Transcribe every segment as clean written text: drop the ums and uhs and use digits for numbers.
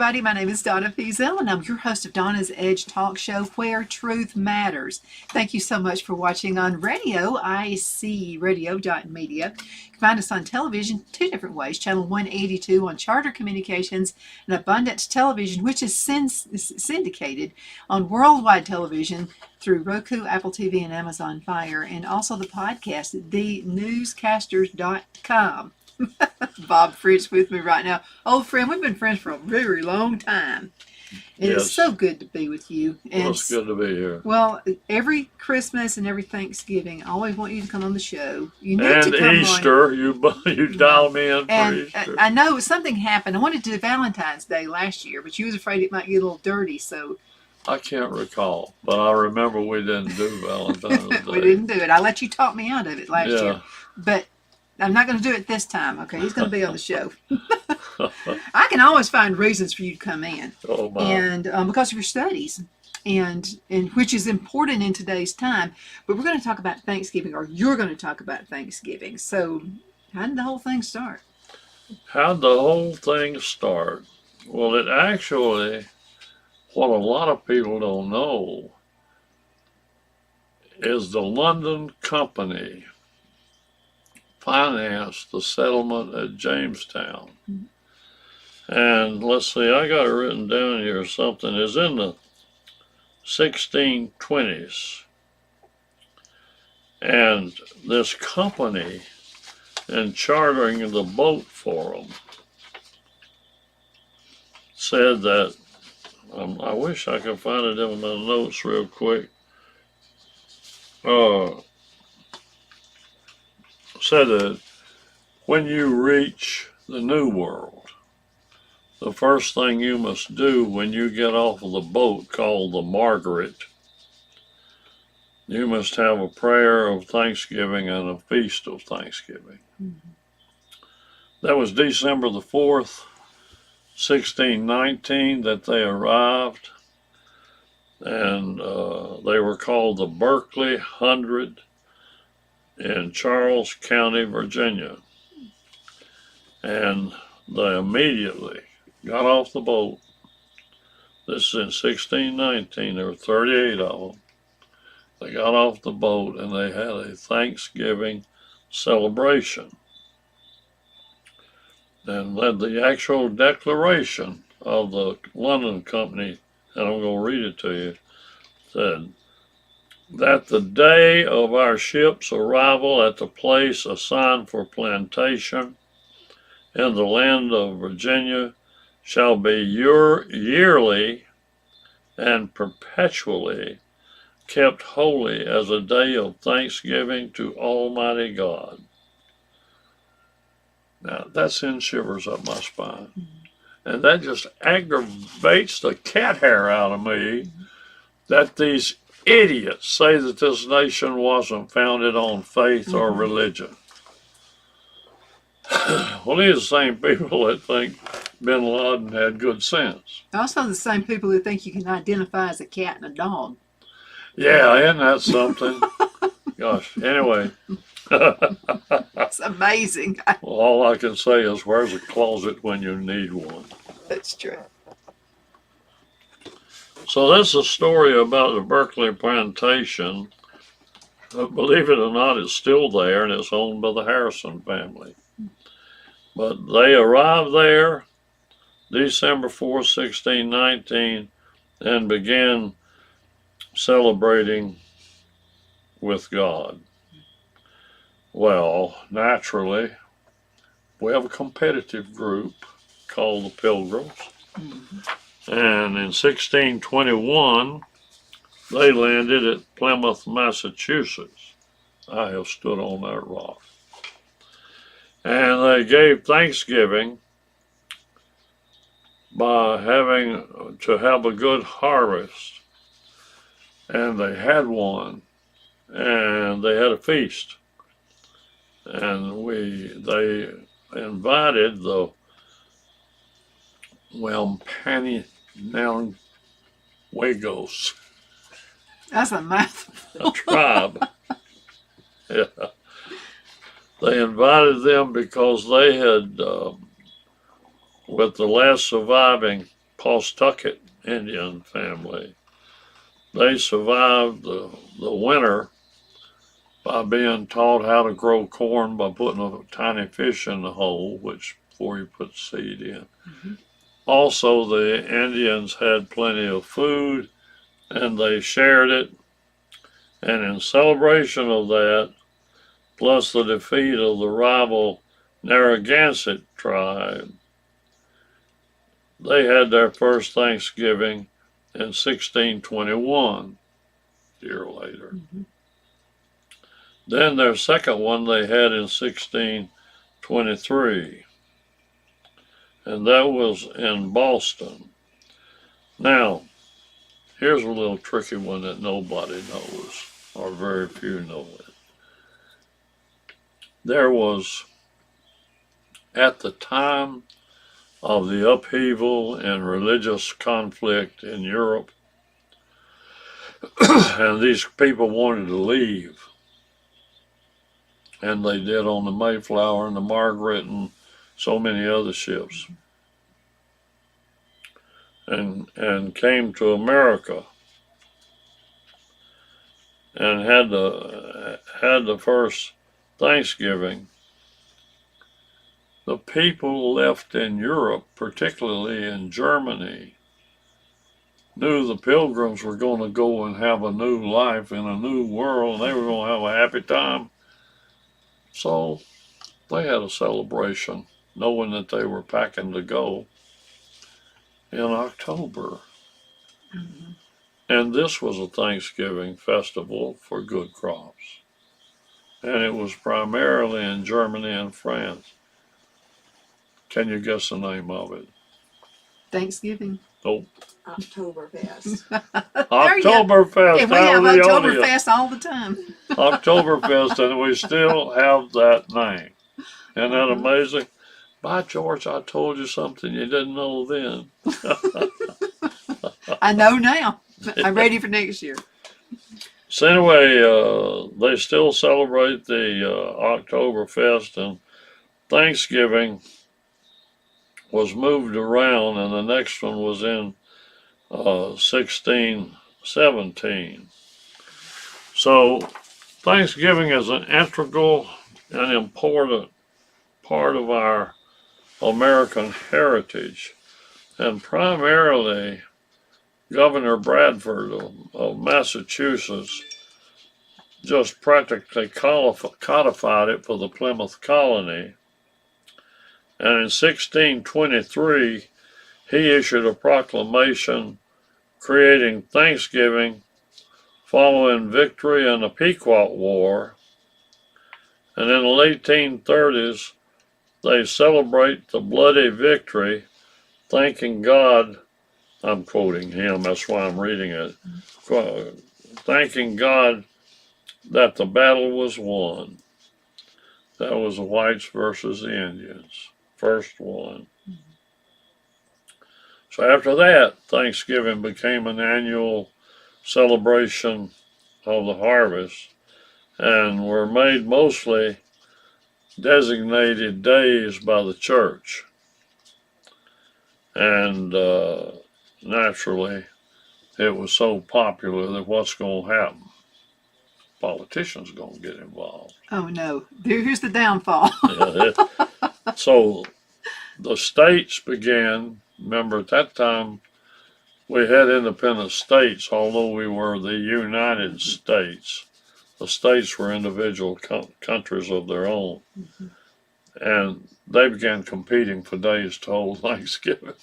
everybody. My name is Donna Fiesel, and I'm your host of Donna's Edge Talk Show, where truth matters. Thank you so much for watching on radio, icradio.media. You can find us on television two different ways. Channel 182 on Charter Communications and Abundance Television, which is syndicated on worldwide television through Roku, Apple TV, and Amazon Fire, and also the podcast at thenewscasters.com. Bob Fritz with me right now. Old friend, we've been friends for a very long time. And Yes. It's so good to be with you. And Well, it's good to be here. well, every Christmas and every Thanksgiving, I always want you to come on the show. You need And to come Easter, you dial me in for And Easter. I know something happened. I wanted to do Valentine's Day last year, but you was afraid it might get a little dirty, so I can't recall, but I remember we didn't do Valentine's Day. we didn't do it. I let you talk me out of it last Yeah. year. But I'm not going to do it this time, okay? He's going to be on the show. I can always find reasons for you to come in, Oh my! and because of your studies, and which is important in today's time. But we're going to talk about Thanksgiving, or you're going to talk about Thanksgiving. So, how did the whole thing start? How'd the whole thing start? Well, it actually, what a lot of people don't know is the London Company financed the settlement at Jamestown. And let's see, I got it written down here. Something is in the 1620s. And this company, in chartering the boat for them, said that, I wish I could find it in my notes real quick. Said that when you reach the New World, the first thing you must do when you get off of the boat called the Margaret, you must have a prayer of thanksgiving and a feast of thanksgiving. Mm-hmm. That was December the 4th, 1619, that they arrived, and they were called the Berkeley 100 in Charles County, Virginia. And they immediately got off the boat. This is in 1619. There were 38 of them. They got off the boat and they had a Thanksgiving celebration. And led the actual declaration of the London Company, and I'm going to read it to you, said that the day of our ship's arrival at the place assigned for plantation in the land of Virginia shall be yearly and perpetually kept holy as a day of thanksgiving to Almighty God. Now, that sends shivers up my spine. And that just aggravates the cat hair out of me that these idiots say that this nation wasn't founded on faith or religion. Well, these are the same people that think Bin Laden had good sense. Also, the same people who think you can identify as a cat and a dog. Yeah, isn't that something? Gosh, anyway. It's amazing. Well, all I can say is, where's a closet when you need one? That's true. So that's a story about the Berkeley plantation. Believe it or not, it's still there, and it's owned by the Harrison family. But they arrived there December 4th, 1619, and began celebrating with God. Well, naturally, we have a competitive group called the Pilgrims. Mm-hmm. And in 1621, they landed at Plymouth, Massachusetts. I have stood on that rock. And they gave Thanksgiving by having to have a good harvest. And they had one. And they had a feast. And they invited the Wampanoags, That's a mouthful. a tribe. Yeah. They invited them because they had, with the last surviving Pawtucket Indian family. They survived the winter by being taught how to grow corn by putting a tiny fish in the hole, which before you put seed in. Mm-hmm. Also, the Indians had plenty of food and they shared it. And in celebration of that, plus the defeat of the rival Narragansett tribe, they had their first Thanksgiving in 1621, a year later. Mm-hmm. Then their second one they had in 1623, and that was in Boston. Now, here's a little tricky one that nobody knows, or very few know it. There was, at the time of the upheaval and religious conflict in Europe, and these people wanted to leave. And they did on the Mayflower and the Margaret and so many other ships. And came to America and had the first Thanksgiving. The people left in Europe, particularly in Germany, knew the Pilgrims were going to go and have a new life in a new world, and they were going to have a happy time. So they had a celebration, knowing that they were packing to go in October. Mm-hmm. And this was a Thanksgiving festival for good crops. And it was primarily in Germany and France. Can you guess the name of it? Thanksgiving. Nope. Oktoberfest. Oktoberfest. Yeah, we have Hallelujah. Oktoberfest all the time. Oktoberfest, and we still have that name. Isn't that Mhm. amazing? By George, I told you something you didn't know then. I know now. I'm ready for next year. So anyway, they still celebrate the Oktoberfest, and Thanksgiving was moved around, and the next one was in 1617. So Thanksgiving is an integral and important part of our American heritage, and primarily Governor Bradford of Massachusetts just practically codified it for the Plymouth colony. And in 1623, he issued a proclamation creating Thanksgiving following victory in the Pequot War. And in the late 1830s, they celebrate the bloody victory, thanking God. I'm quoting him, that's why I'm reading it. Thanking God that the battle was won. That was the whites versus the Indians. First one. So after that, Thanksgiving became an annual celebration of the harvest, and were made mostly designated days by the church. And naturally, it was so popular that what's going to happen? Politicians are going to get involved. Oh no, here's the downfall. So the states began, remember at that time we had independent states, although we were the United States. The states were individual countries of their own. Mm-hmm. And they began competing for days to hold Thanksgiving.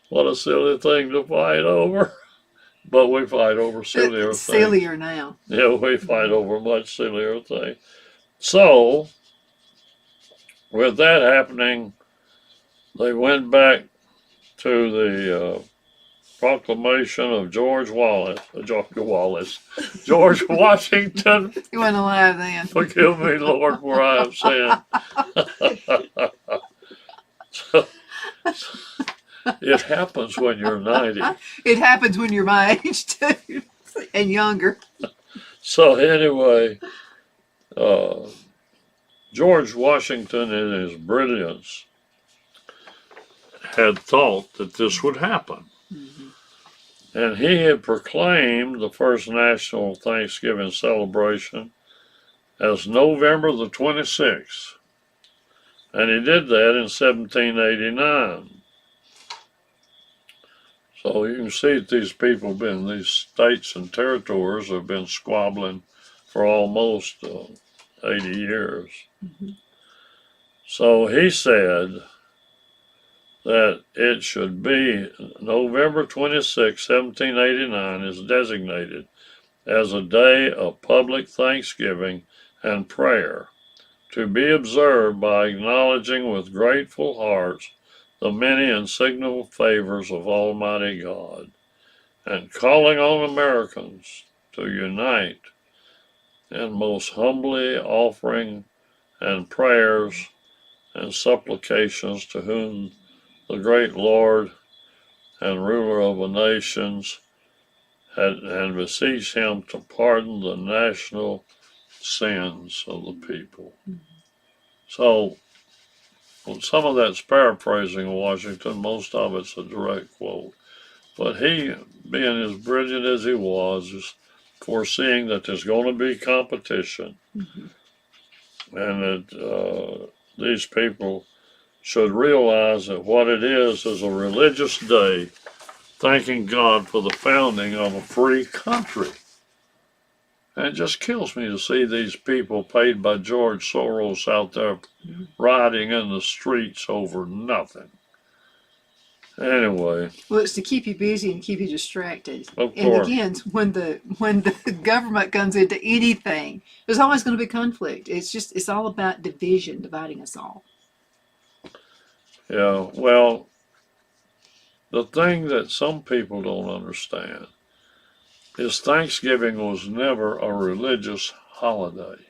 What a silly thing to fight over. But we fight over sillier things. Sillier now. Yeah, we fight over much sillier things. So, with that happening, they went back to the proclamation of George Washington. He wasn't alive then. Forgive me, Lord, for I have sinned. So, it happens when you're 90. It happens when you're my age too, and younger. So anyway, George Washington, in his brilliance, had thought that this would happen. And he had proclaimed the first national Thanksgiving celebration as November the 26th. And he did that in 1789. So you can see that these people these states and territories have been squabbling for almost 80 years. So he said that it should be November 26, 1789 is designated as a day of public thanksgiving and prayer, to be observed by acknowledging with grateful hearts the many and signal favors of Almighty God, and calling on Americans to unite in most humbly offering and prayers and supplications to whom the great Lord and ruler of the nations and beseech him to pardon the national sins of the people. So some of that's paraphrasing Washington, most of it's a direct quote. But he, being as brilliant as he was, is foreseeing that there's going to be competition, and that these people should realize that what it is a religious day, thanking God for the founding of a free country. And it just kills me to see these people paid by George Soros out there rioting in the streets over nothing. Anyway. Well, it's to keep you busy and keep you distracted. Of and course. again, when the government comes into anything, there's always going to be conflict. It's all about division, dividing us all. Yeah, well, the thing that some people don't understand is Thanksgiving was never a religious holiday.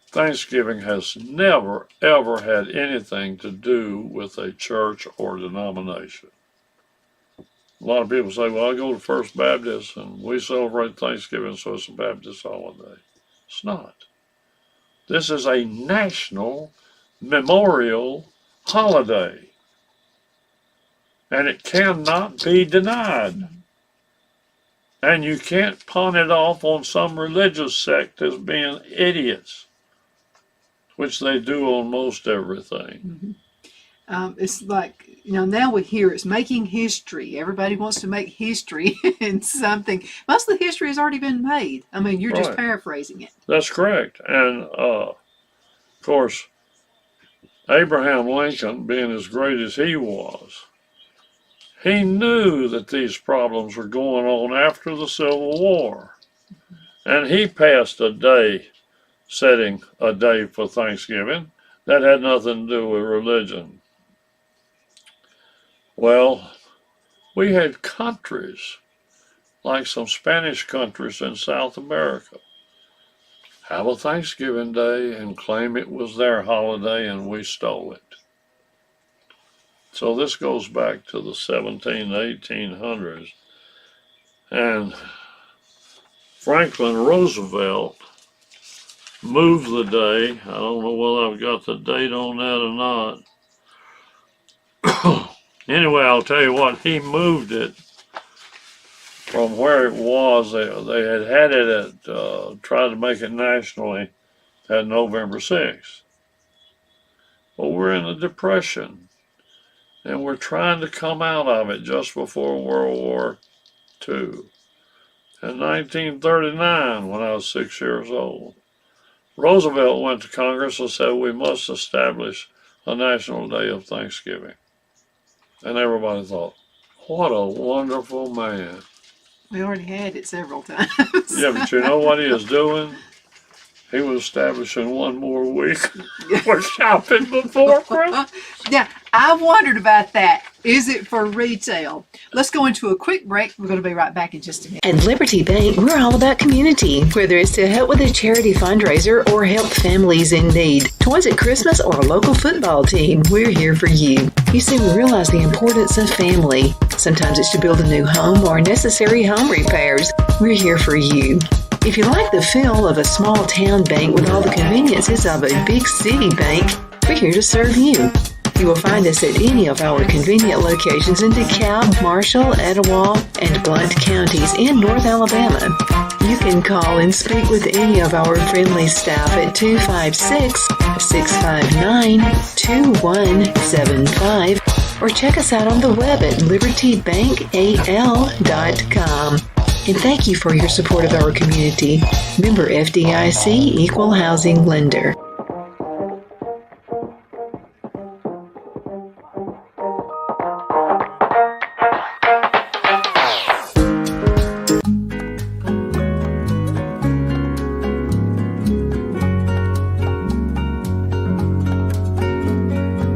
Thanksgiving has never, ever had anything to do with a church or denomination. A lot of people say, well, I go to First Baptist and we celebrate Thanksgiving, so it's a Baptist holiday. It's not. This is a national memorial holiday, and it cannot be denied. And you can't pawn it off on some religious sect as being idiots, which they do on most everything. It's like, now we hear it's making history. Everybody wants to make history in something. Most of the history has already been made. I mean, you're just Right. paraphrasing it. That's correct. And of course, Abraham Lincoln, being as great as he was, he knew that these problems were going on after the Civil War. And he passed a day, setting a day for Thanksgiving that had nothing to do with religion. Well, we had countries, like some Spanish countries in South America, have a Thanksgiving Day and claim it was their holiday and we stole it. So this goes back to the 1800s. And Franklin Roosevelt moved the day. I don't know whether I've got the date on that or not. Anyway, I'll tell you what, he moved it from where it was. They had it at, tried to make it nationally at November 6th. But we're in a depression, and we're trying to come out of it just before World War II. In 1939, when I was 6 years old, Roosevelt went to Congress and said we must establish a national day of Thanksgiving. And everybody thought, what a wonderful man. We already had it several times. Yeah, but you know what he is doing? He was establishing one more week for shopping before Christmas. Yeah, I wondered about that. Is it for retail? Let's go into a quick break. We're going to be right back in just a minute. At Liberty Bank, we're all about community. Whether it's to help with a charity fundraiser or help families in need, toys at Christmas, or a local football team, we're here for you. You see, we realize the importance of family. Sometimes it's to build a new home or necessary home repairs. We're here for you. If you like the feel of a small town bank with all the conveniences of a big city bank, we're here to serve you. You will find us at any of our convenient locations in DeKalb, Marshall, Etowah, and Blount counties in North Alabama. You can call and speak with any of our friendly staff at 256-659-2175 or check us out on the web at libertybankal.com. And thank you for your support of our community. Member FDIC Equal Housing Lender.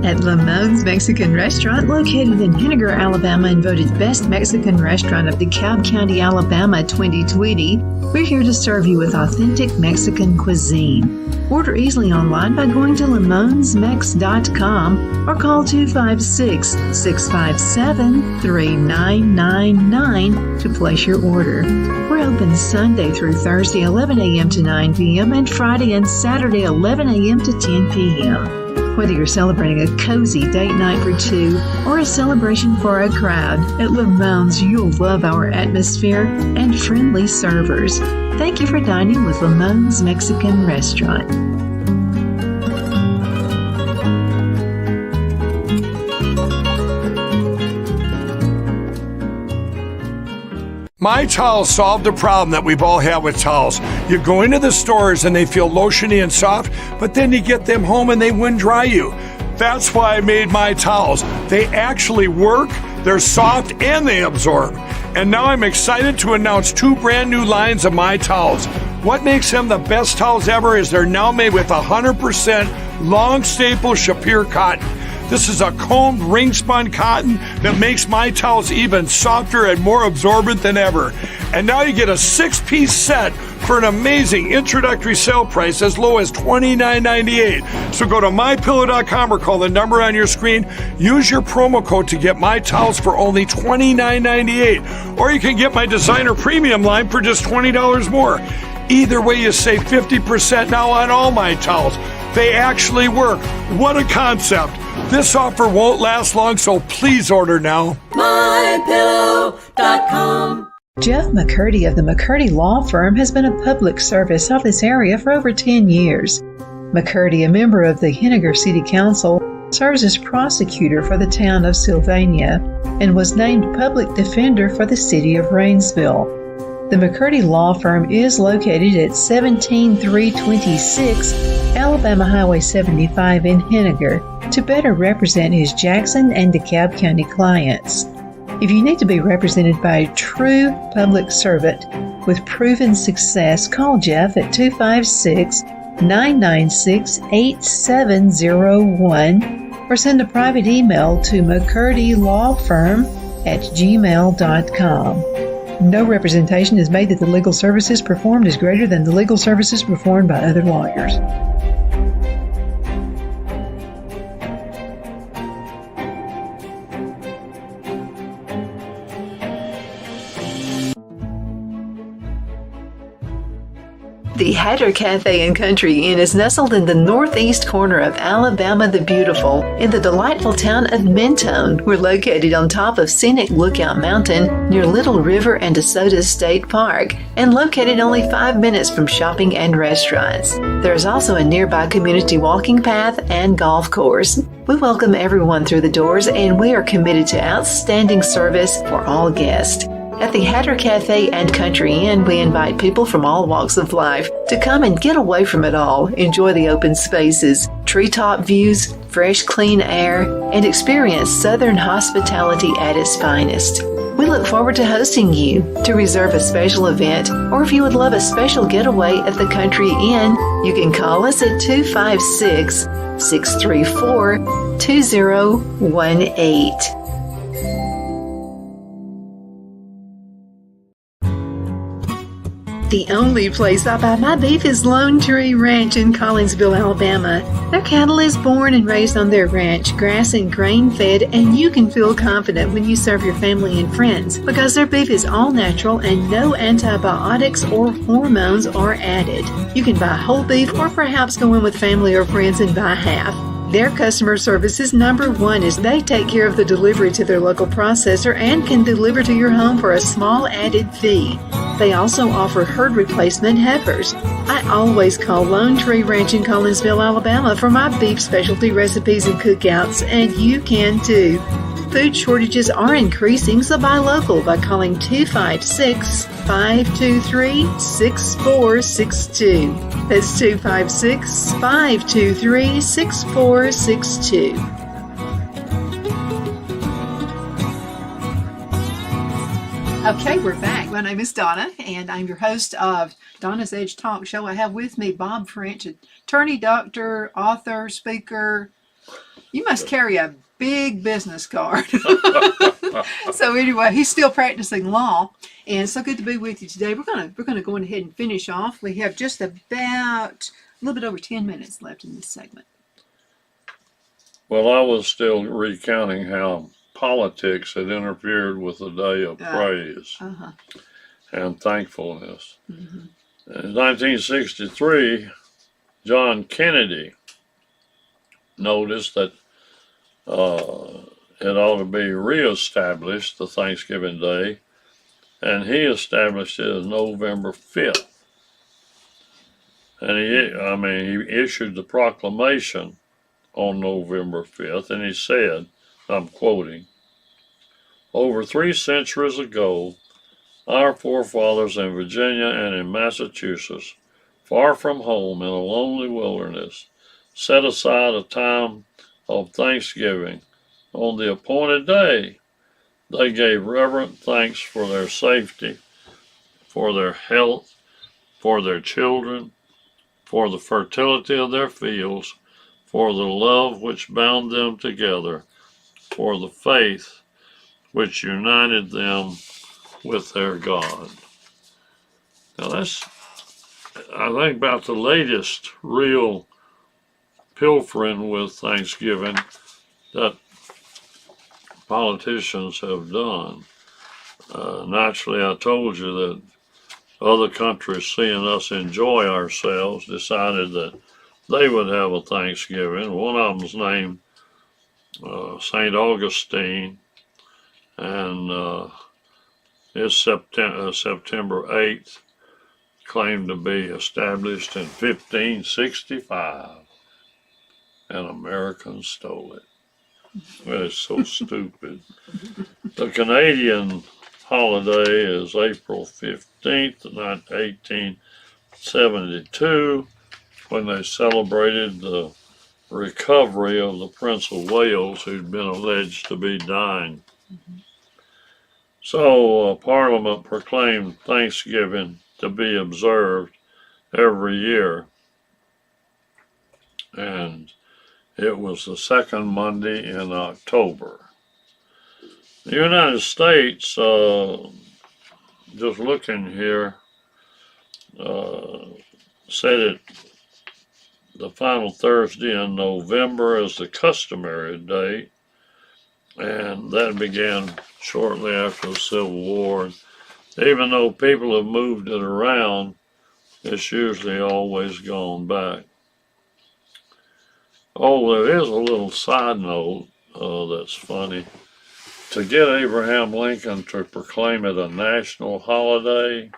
At Lamone's Mexican Restaurant, located in Henniger, Alabama, and voted Best Mexican Restaurant of DeKalb County, Alabama 2020, we're here to serve you with authentic Mexican cuisine. Order easily online by going to lamonesmex.com or call 256-657-3999 to place your order. We're open Sunday through Thursday 11 a.m. to 9 p.m. and Friday and Saturday 11 a.m. to 10 p.m. Whether you're celebrating a cozy date night for two or a celebration for a crowd, at Lamone's you'll love our atmosphere and friendly servers. Thank you for dining with Lamone's Mexican Restaurant. My Towels solved the problem that we've all had with towels. You go into the stores and they feel lotiony and soft, but then you get them home and they wind dry you. That's why I made My Towels. They actually work, they're soft, and they absorb. And now I'm excited to announce 2 brand new lines of My Towels. What makes them the best towels ever is they're now made with 100% long staple Shapir cotton. This is a combed ring spun cotton that makes My Towels even softer and more absorbent than ever. And now you get a 6-piece set for an amazing introductory sale price as low as $29.98. So go to MyPillow.com or call the number on your screen. Use your promo code to get My Towels for only $29.98. Or you can get my designer premium line for just $20 more. Either way, you save 50% now on all My Towels. They actually work. What a concept. This offer won't last long, so please order now. MyPillow.com. Jeff McCurdy of the McCurdy Law Firm has been a public service of this area for over 10 years. McCurdy, a member of the Henniger City Council, serves as prosecutor for the town of Sylvania and was named public defender for the city of Rainsville. The McCurdy Law Firm is located at 17326 Alabama Highway 75 in Henniger to better represent his Jackson and DeKalb County clients. If you need to be represented by a true public servant with proven success, call Jeff at 256-996-8701 or send a private email to mccurdylawfirm@gmail.com. No representation is made that the legal services performed is greater than the legal services performed by other lawyers. The Hatter Cafe and Country Inn is nestled in the northeast corner of Alabama the Beautiful in the delightful town of Mentone. We're located on top of scenic Lookout Mountain near Little River and DeSoto State Park and located only 5 minutes from shopping and restaurants. There is also a nearby community walking path and golf course. We welcome everyone through the doors and we are committed to outstanding service for all guests. At the Hatter Cafe and Country Inn, we invite people from all walks of life to come and get away from it all, enjoy the open spaces, treetop views, fresh, clean air, and experience Southern hospitality at its finest. We look forward to hosting you. To reserve a special event, or if you would love a special getaway at the Country Inn, you can call us at 256-634-2018. The only place I buy my beef is Lone Tree Ranch in Collinsville, Alabama. Their cattle is born and raised on their ranch, grass and grain fed, and you can feel confident when you serve your family and friends because their beef is all natural and no antibiotics or hormones are added. You can buy whole beef or perhaps go in with family or friends and buy half. Their customer service is number one as they take care of the delivery to their local processor and can deliver to your home for a small added fee. They also offer herd replacement heifers. I always call Lone Tree Ranch in Collinsville, Alabama for my beef specialty recipes and cookouts, and you can too. Food shortages are increasing, so buy local by calling 256-523-6462. That's 256-523-6462. Okay, we're back. My name is Donna, and I'm your host of Donna's Edge Talk Show. I have with me Bob French, attorney, doctor, author, speaker. You must carry a big business card. So anyway, he's still practicing law, and it's so good to be with you today. We're gonna go ahead and finish off. We have just about a little bit over 10 minutes left in this segment. Well, I was still recounting how politics had interfered with the day of praise and thankfulness. In 1963, John Kennedy noticed that it ought to be reestablished, the Thanksgiving Day, and he established it as November 5th. And he issued the proclamation on November 5th, and he said, I'm quoting, "Over 3 centuries ago, our forefathers in Virginia and in Massachusetts, far from home in a lonely wilderness, set aside a time of thanksgiving. On the appointed day, they gave reverent thanks for their safety, for their health, for their children, for the fertility of their fields, for the love which bound them together, for the faith which united them with their God." Now I think about the latest real pilfering with Thanksgiving that politicians have done. Naturally, I told you that other countries, seeing us enjoy ourselves, decided that they would have a Thanksgiving. One of them's named St. Augustine, and it's September 8th, claimed to be established in 1565, and Americans stole it. Well, it's so stupid. The Canadian holiday is April 15th, 1872, when they celebrated the recovery of the Prince of Wales, who'd been alleged to be dying. So Parliament proclaimed Thanksgiving to be observed every year, and it was the second Monday in October. The United States, just looking here, said it the final Thursday in November is the customary date, and that began shortly after the Civil War. Even though people have moved it around, it's usually always gone back. Oh, there is a little side note that's funny. To get Abraham Lincoln to proclaim it a national holiday,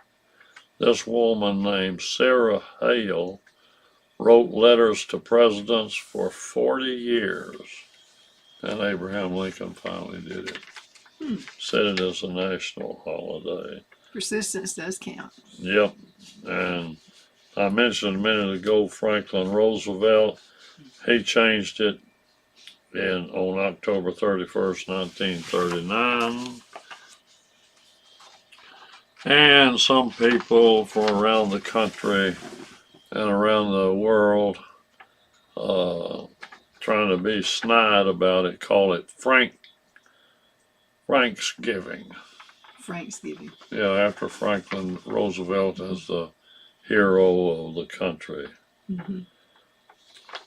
this woman named Sarah Hale wrote letters to presidents for 40 years, and Abraham Lincoln finally did it. Said it as a national holiday. Persistence does count. Yep, and I mentioned a minute ago Franklin Roosevelt. He changed it on October 31st, 1939. And some people from around the country and around the world trying to be snide about it call it Franksgiving. Franksgiving. Yeah, after Franklin Roosevelt as the hero of the country.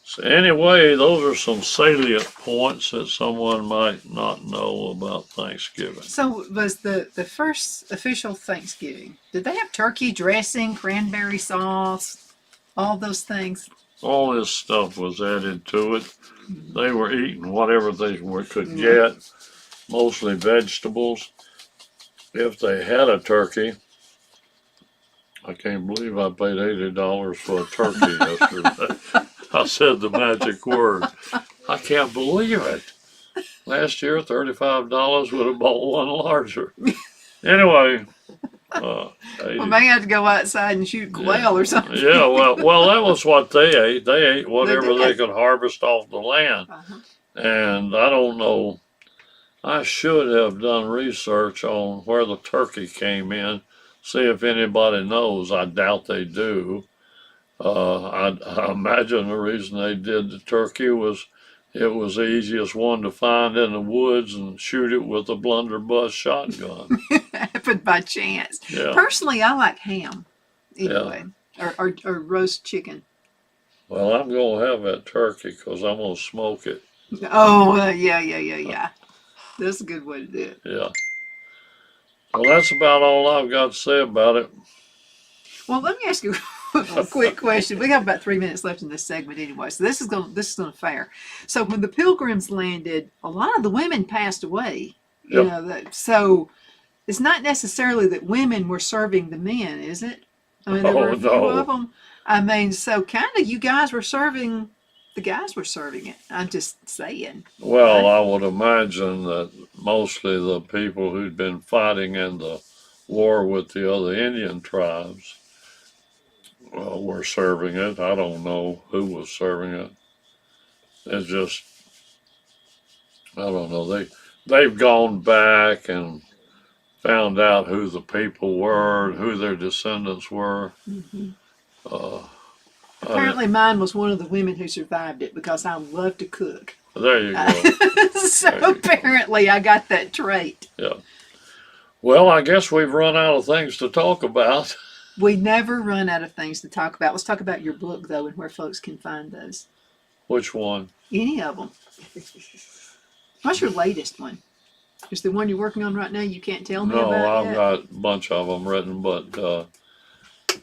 So anyway, those are some salient points that someone might not know about Thanksgiving. So was the first official Thanksgiving, did they have turkey dressing, cranberry sauce, all those things? all this stuff was added to it. They were eating whatever they could get, mostly vegetables. If they had a turkey, I can't believe I paid $80 for a turkey yesterday. I said the magic word. I can't believe it. Last year, $35 would have bought one larger. Anyway, We may have to go outside and shoot quail or something. yeah, well, that was what they ate. They ate whatever they did. could harvest off the land. Uh-huh. And I don't know. I should have done research on where the turkey came in, see if anybody knows. I doubt they do. I imagine the reason they did the turkey was it was the easiest one to find in the woods and shoot it with a blunderbuss shotgun. Happened by chance. Yeah. Personally, I like ham anyway, or roast chicken. Well, I'm going to have that turkey because I'm going to smoke it. Oh, yeah. That's a good way to do it. Yeah. Well, that's about all I've got to say about it. Well, let me ask you a quick question. We have about 3 minutes left in this segment anyway, so this is going fair. So when the Pilgrims landed, a lot of the women passed away. You Yep. know, so it's not necessarily that women were serving the men, is it? I mean, there were a few no. of them. I mean, so kind of you guys were serving. The guys were serving it. I'm just saying. Well, I would imagine that mostly the people who'd been fighting in the war with the other Indian tribes were serving it. I don't know who was serving it. It's just, I don't know. They've gone back and found out who the people were and who their descendants were. Mm-hmm. Uh, Apparently, mine was one of the women who survived it because I love to cook. there you go. So There you go. apparently, I got that trait. Yeah. Well, I guess we've run out of things to talk about. We never run out of things to talk about. Let's talk about your book, though, and where folks can find those. Which one? Any of them. What's your latest one? Is the one you're working on right now you can't tell me No, about I've yet? got a bunch of them written, but the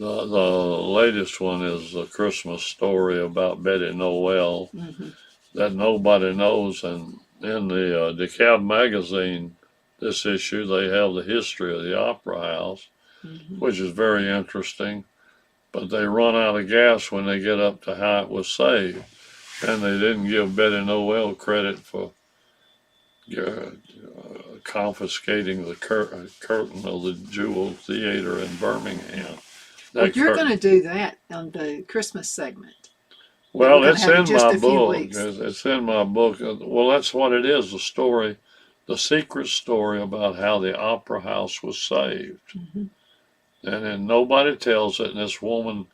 latest one is a Christmas story about Betty Noel Mhm. that nobody knows. And in the DeKalb magazine, this issue, they have the history of the Opera House, Mhm. which is very interesting. But they run out of gas when they get up to how it was saved. And they didn't give Betty Noel credit for confiscating the curtain of the Jewel Theater in Birmingham. Well, That you're curtain- going to do that on the Christmas segment. Well, We're it's gonna have in just my a few book. weeks. It's in my book. Well, that's what it is, the story, the secret story about how the Opera House was saved. Mhm. And then nobody tells it, and this woman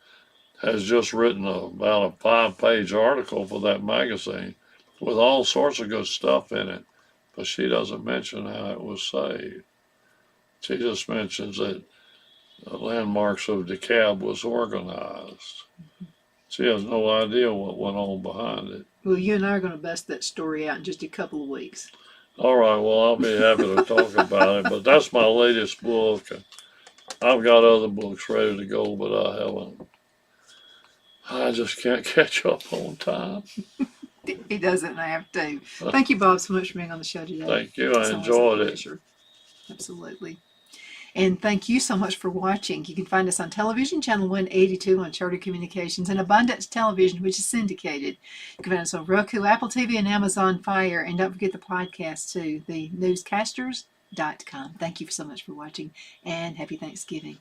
has just written about a 5-page article for that magazine with all sorts of good stuff in it, but she doesn't mention how it was saved. She just mentions that the Landmarks of DeKalb was organized. She has no idea what went on behind it. Well, you and I are going to bust that story out in just a couple of weeks. All right, well, I'll be happy to talk about it, but that's my latest book. I've got other books ready to go, but I haven't. I just can't catch up on time. He doesn't have to. Thank you, Bob, so much for being on the show today. Thank you. I It's always a enjoyed it. pleasure. Absolutely. And thank you so much for watching. You can find us on television, channel 182 on Charter Communications, and Abundance Television, which is syndicated. You can find us on Roku, Apple TV, and Amazon Fire. And don't forget the podcast, too, the newscasters.com. Thank you so much for watching, and happy Thanksgiving.